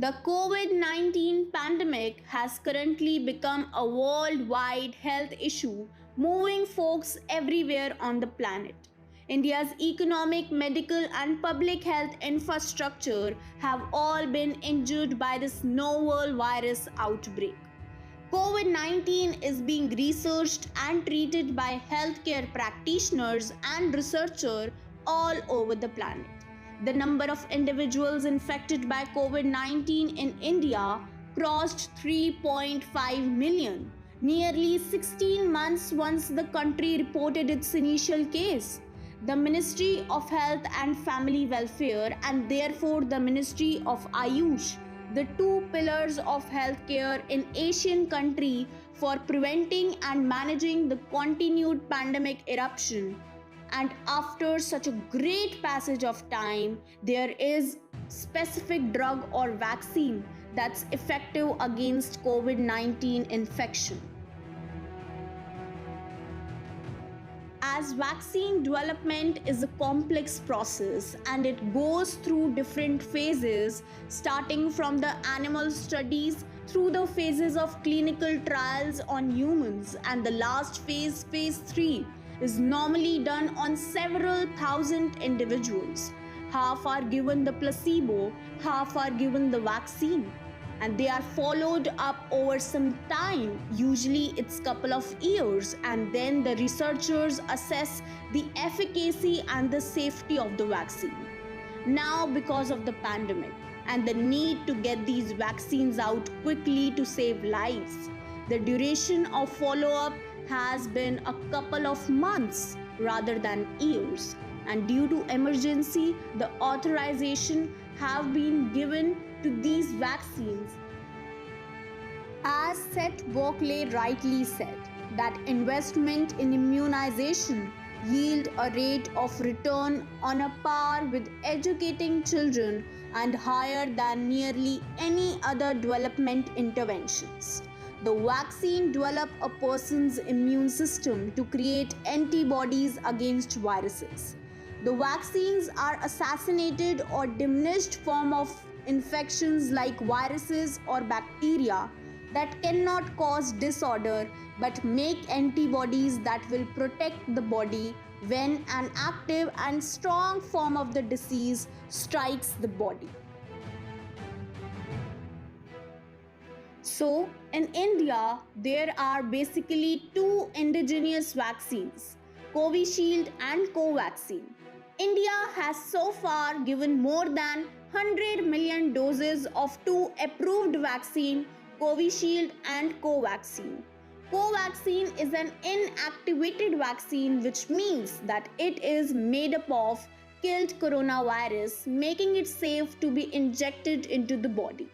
The COVID 19 pandemic has currently become a worldwide health issue, moving folks everywhere on the planet. India's economic, medical, and public health infrastructure have all been injured by this novel virus outbreak. COVID 19 is being researched and treated by healthcare practitioners and researchers all over the planet. The number of individuals infected by COVID 19 in India crossed 3.5 million, nearly 16 months once the country reported its initial case. The Ministry of Health and Family Welfare, and therefore the Ministry of Ayush, the two pillars of healthcare in Asian country for preventing and managing the continued pandemic eruption. And after such a great passage of time, there is specific drug or vaccine that's effective against COVID-19 infection. As vaccine development is a complex process and it goes through different phases, starting from the animal studies through the phases of clinical trials on humans, and the last phase, phase 3, is normally done on several thousand individuals. Half are given the placebo, half are given the vaccine, and they are followed up over some time. Usually it's couple of years, and then the researchers assess the efficacy and the safety of the vaccine. Now, because of the pandemic and the need to get these vaccines out quickly to save lives, the duration of follow-up has been a couple of months rather than years, and due to emergency the authorization have been given to these vaccines. As Seth Berkley rightly said, that investment in immunization yield a rate of return on a par with educating children and higher than nearly any other development interventions. The vaccine develop a person's immune system to create antibodies against viruses. The vaccines are assassinated or diminished form of infections like viruses or bacteria that cannot cause disorder but make antibodies that will protect the body when an active and strong form of the disease strikes the body. So, in India, there are basically two indigenous vaccines, Covishield and Covaxin. India has so far given more than 100 million doses of two approved vaccines, Covishield and Covaxin. Covaxin is an inactivated vaccine, which means that it is made up of killed coronavirus, making it safe to be injected into the body.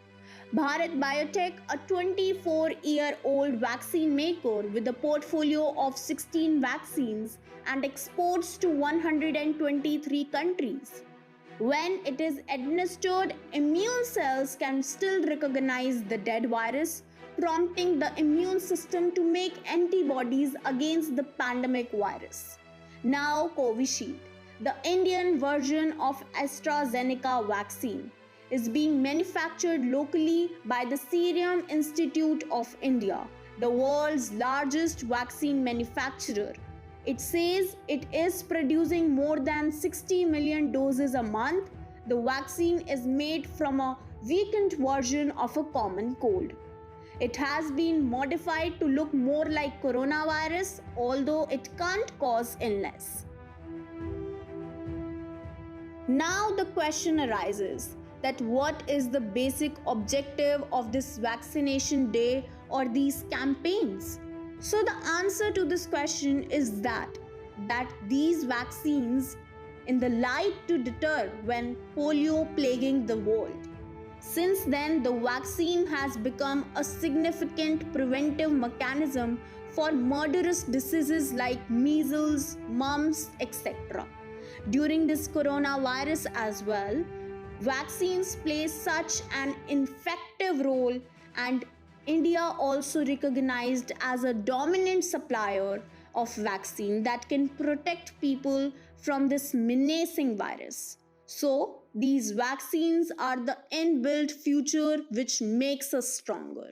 Bharat Biotech, a 24-year-old vaccine maker with a portfolio of 16 vaccines and exports to 123 countries. When it is administered, immune cells can still recognize the dead virus, prompting the immune system to make antibodies against the pandemic virus. Now, Covishield, the Indian version of AstraZeneca vaccine, is being manufactured locally by the Serum Institute of India, the world's largest vaccine manufacturer. It says it is producing more than 60 million doses a month. The vaccine is made from a weakened version of a common cold. It has been modified to look more like coronavirus, although it can't cause illness. Now the question arises that what is the basic objective of this vaccination day or these campaigns? So the answer to this question is that these vaccines in the light to deter when polio plaguing the world. Since then, the vaccine has become a significant preventive mechanism for murderous diseases like measles, mumps, etc. During this coronavirus as well, vaccines play such an effective role, and India also recognized as a dominant supplier of vaccine that can protect people from this menacing virus. So, these vaccines are the inbuilt future which makes us stronger.